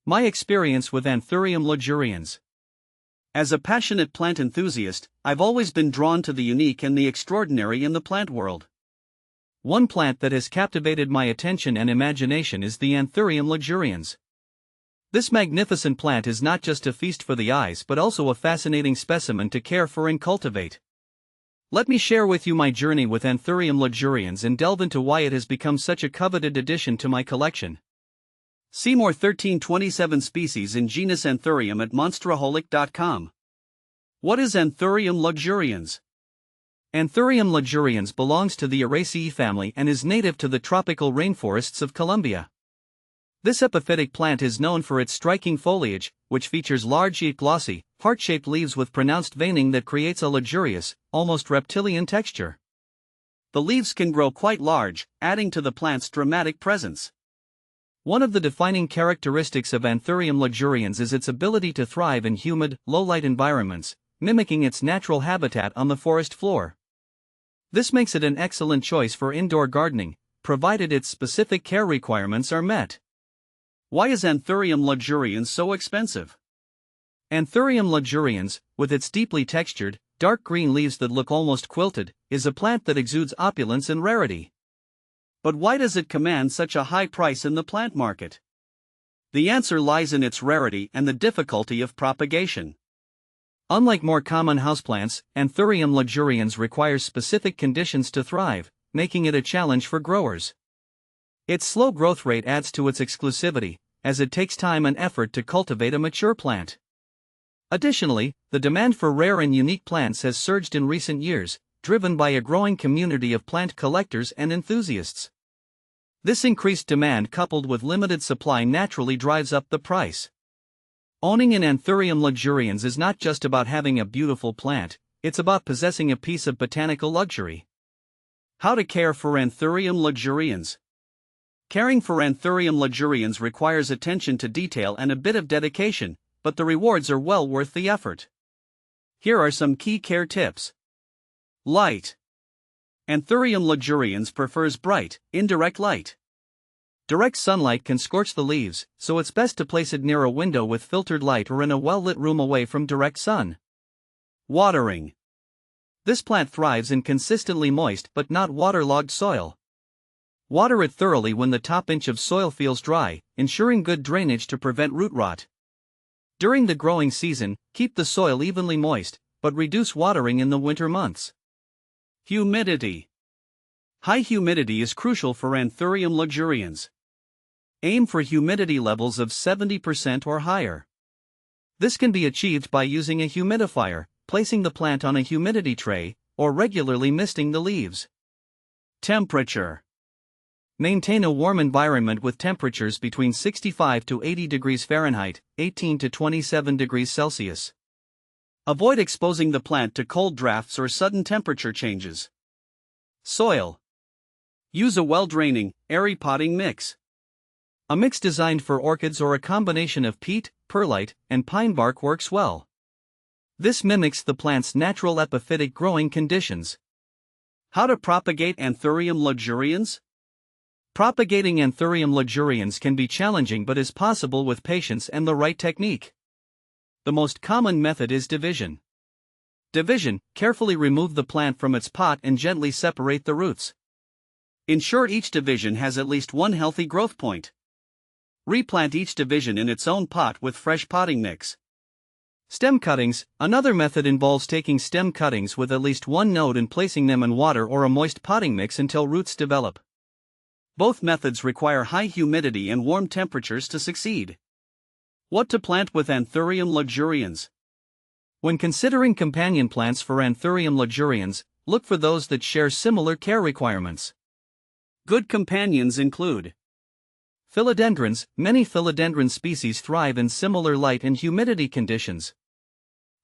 My experience with Anthurium luxurians. As a passionate plant enthusiast, I've always been drawn to the unique and the extraordinary in the plant world. One plant that has captivated my attention and imagination is the Anthurium luxurians. This magnificent plant is not just a feast for the eyes but also a fascinating specimen to care for and cultivate. Let me share with you my journey with Anthurium luxurians and delve into why it has become such a coveted addition to my collection. See more 1327 species in genus Anthurium at monsteraholic.com. What is Anthurium luxurians? Anthurium luxurians belongs to the Araceae family and is native to the tropical rainforests of Colombia. This epiphytic plant is known for its striking foliage, which features large yet glossy, heart-shaped leaves with pronounced veining that creates a luxurious, almost reptilian texture. The leaves can grow quite large, adding to the plant's dramatic presence. One of the defining characteristics of Anthurium luxurians is its ability to thrive in humid, low-light environments, mimicking its natural habitat on the forest floor. This makes it an excellent choice for indoor gardening, provided its specific care requirements are met. Why is Anthurium luxurians so expensive? Anthurium luxurians, with its deeply textured, dark green leaves that look almost quilted, is a plant that exudes opulence and rarity. But why does it command such a high price in the plant market? The answer lies in its rarity and the difficulty of propagation. Unlike more common houseplants, Anthurium luxurians requires specific conditions to thrive, making it a challenge for growers. Its slow growth rate adds to its exclusivity, as it takes time and effort to cultivate a mature plant. Additionally, the demand for rare and unique plants has surged in recent years, driven by a growing community of plant collectors and enthusiasts. This increased demand coupled with limited supply naturally drives up the price. Owning an Anthurium luxurians is not just about having a beautiful plant, it's about possessing a piece of botanical luxury. How to care for Anthurium luxurians? Caring for Anthurium luxurians requires attention to detail and a bit of dedication, but the rewards are well worth the effort. Here are some key care tips. Light. Anthurium luxurians prefers bright, indirect light. Direct sunlight can scorch the leaves, so it's best to place it near a window with filtered light or in a well-lit room away from direct sun. Watering. This plant thrives in consistently moist but not waterlogged soil. Water it thoroughly when the top inch of soil feels dry, ensuring good drainage to prevent root rot. During the growing season, keep the soil evenly moist, but reduce watering in the winter months. Humidity. High humidity is crucial for Anthurium luxurians. Aim for humidity levels of 70% or higher. This can be achieved by using a humidifier, placing the plant on a humidity tray, or regularly misting the leaves. Temperature. Maintain a warm environment with temperatures between 65 to 80 degrees Fahrenheit, 18 to 27 degrees Celsius. Avoid exposing the plant to cold drafts or sudden temperature changes. Soil. Use a well-draining, airy potting mix. A mix designed for orchids or a combination of peat, perlite, and pine bark works well. This mimics the plant's natural epiphytic growing conditions. How to propagate Anthurium luxurians? Propagating Anthurium luxurians can be challenging but is possible with patience and the right technique. The most common method is division. Division: carefully remove the plant from its pot and gently separate the roots. Ensure each division has at least one healthy growth point. Replant each division in its own pot with fresh potting mix. Stem cuttings: another method involves taking stem cuttings with at least one node and placing them in water or a moist potting mix until roots develop. Both methods require high humidity and warm temperatures to succeed. What to plant with Anthurium luxurians? When considering companion plants for Anthurium luxurians, look for those that share similar care requirements. Good companions include philodendrons. Many philodendron species thrive in similar light and humidity conditions.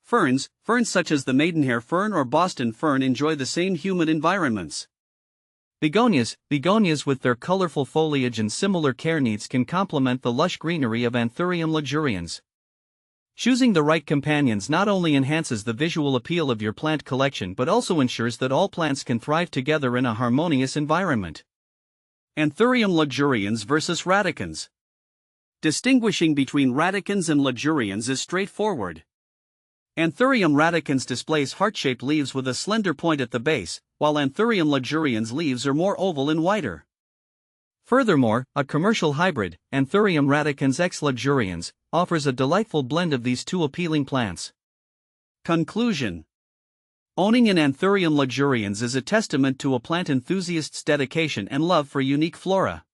Ferns such as the maidenhair fern or Boston fern enjoy the same humid environments. Begonias with their colorful foliage and similar care needs can complement the lush greenery of Anthurium luxurians. Choosing the right companions not only enhances the visual appeal of your plant collection but also ensures that all plants can thrive together in a harmonious environment. Anthurium luxurians versus Radicans. Distinguishing between Radicans and Luxurians is straightforward. Anthurium radicans displays heart-shaped leaves with a slender point at the base, while Anthurium luxurians leaves are more oval and wider. Furthermore, a commercial hybrid, Anthurium radicans x luxurians, offers a delightful blend of these two appealing plants. Conclusion: owning an Anthurium luxurians is a testament to a plant enthusiast's dedication and love for unique flora.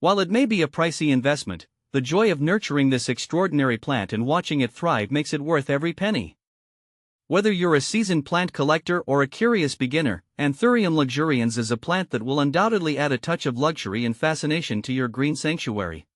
While it may be a pricey investment, the joy of nurturing this extraordinary plant and watching it thrive makes it worth every penny. Whether you're a seasoned plant collector or a curious beginner, Anthurium luxurians is a plant that will undoubtedly add a touch of luxury and fascination to your green sanctuary.